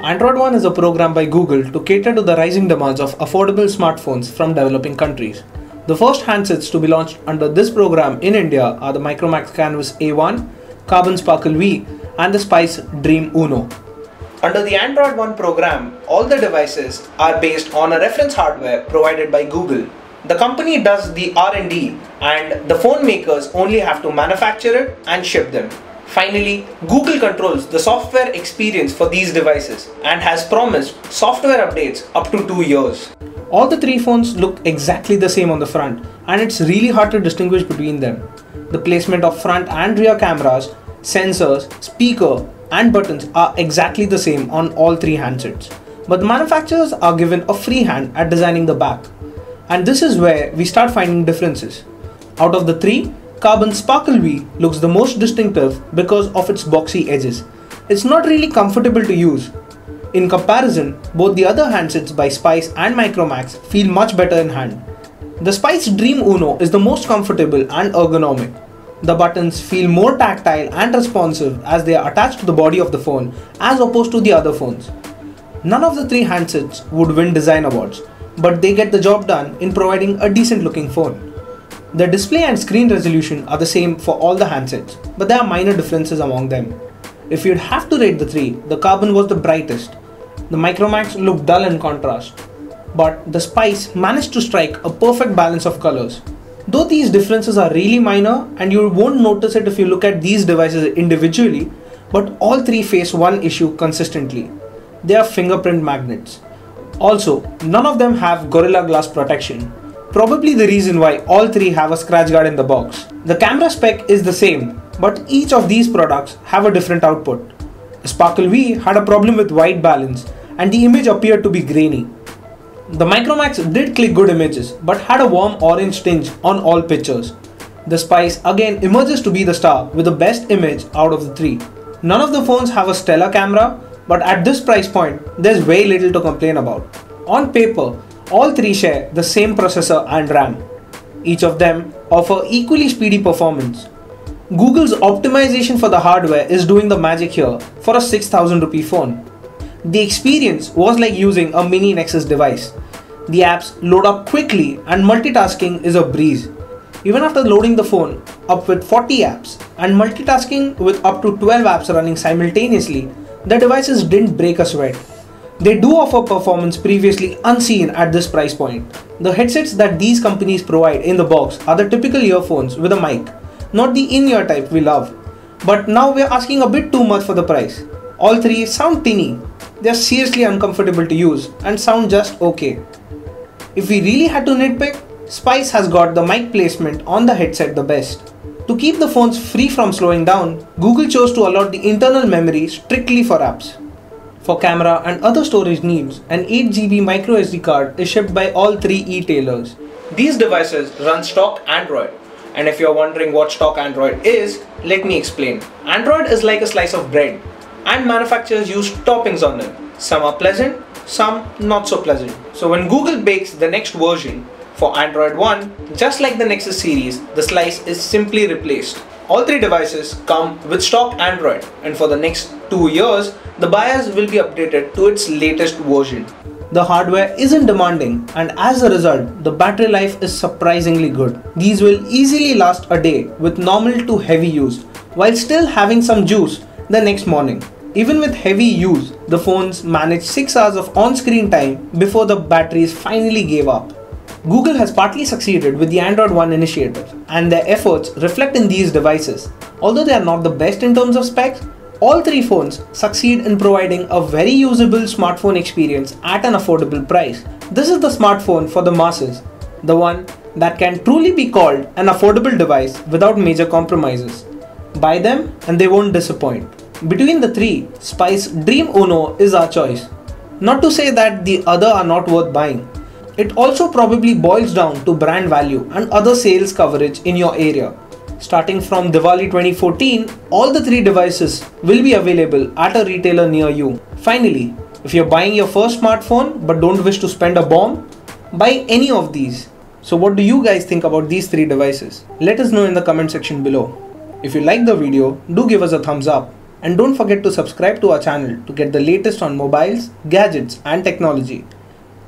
Android One is a program by Google to cater to the rising demands of affordable smartphones from developing countries. The first handsets to be launched under this program in India are the Micromax Canvas A1, Karbonn Sparkle V, and the Spice Dream Uno. Under the Android One program, all the devices are based on a reference hardware provided by Google. The company does the R&D and the phone makers only have to manufacture it and ship them. Finally, Google controls the software experience for these devices and has promised software updates up to 2 years. All the three phones look exactly the same on the front, and it's really hard to distinguish between them. The placement of front and rear cameras, sensors, speaker, and buttons are exactly the same on all three handsets. But the manufacturers are given a free hand at designing the back. And this is where we start finding differences. Out of the three, Karbonn Sparkle V looks the most distinctive because of its boxy edges. It's not really comfortable to use. In comparison, both the other handsets by Spice and Micromax feel much better in hand. The Spice Dream Uno is the most comfortable and ergonomic. The buttons feel more tactile and responsive as they are attached to the body of the phone as opposed to the other phones. None of the three handsets would win design awards, but they get the job done in providing a decent looking phone. The display and screen resolution are the same for all the handsets, but there are minor differences among them. If you'd have to rate the three, the Karbonn was the brightest. The Micromax looked dull in contrast, but the Spice managed to strike a perfect balance of colors. Though these differences are really minor and you won't notice it if you look at these devices individually, but all three face one issue consistently. They are fingerprint magnets. Also, none of them have Gorilla Glass protection. Probably the reason why all three have a scratch guard in the box. The camera spec is the same, but each of these products have a different output. The Sparkle V had a problem with white balance and the image appeared to be grainy. The Micromax did click good images but had a warm orange tinge on all pictures. The Spice again emerges to be the star with the best image out of the three. None of the phones have a stellar camera, but at this price point, there's very little to complain about. On paper, all three share the same processor and RAM. Each of them offer equally speedy performance. Google's optimization for the hardware is doing the magic here for a 6,000 rupee phone. The experience was like using a mini Nexus device. The apps load up quickly and multitasking is a breeze. Even after loading the phone up with 40 apps and multitasking with up to 12 apps running simultaneously, the devices didn't break a sweat. They do offer performance previously unseen at this price point. The headsets that these companies provide in the box are the typical earphones with a mic, not the in-ear type we love. But now we're asking a bit too much for the price. All three sound tinny. They're seriously uncomfortable to use and sound just okay. If we really had to nitpick, Spice has got the mic placement on the headset the best. To keep the phones free from slowing down, Google chose to allot the internal memory strictly for apps. For camera and other storage needs, an 8GB microSD card is shipped by all three e-tailers. These devices run stock Android. And if you're wondering what stock Android is, let me explain. Android is like a slice of bread, and manufacturers use toppings on them. Some are pleasant, some not so pleasant. So when Google bakes the next version for Android One, just like the Nexus series, the slice is simply replaced. All three devices come with stock Android, and for the next 2 years, the BIOS will be updated to its latest version. The hardware isn't demanding, and as a result, the battery life is surprisingly good. These will easily last a day with normal to heavy use, while still having some juice the next morning. Even with heavy use, the phones managed 6 hours of on-screen time before the batteries finally gave up. Google has partly succeeded with the Android One initiative, and their efforts reflect in these devices. Although they are not the best in terms of specs, all three phones succeed in providing a very usable smartphone experience at an affordable price. This is the smartphone for the masses, the one that can truly be called an affordable device without major compromises. Buy them and they won't disappoint. Between the three, Spice Dream Uno is our choice. Not to say that the other are not worth buying. It also probably boils down to brand value and other sales coverage in your area. Starting from Diwali 2014, all the three devices will be available at a retailer near you. Finally, if you're buying your first smartphone but don't wish to spend a bomb, buy any of these. So what do you guys think about these three devices? Let us know in the comment section below. If you like the video, do give us a thumbs up And don't forget to subscribe to our channel to get the latest on mobiles, gadgets and technology.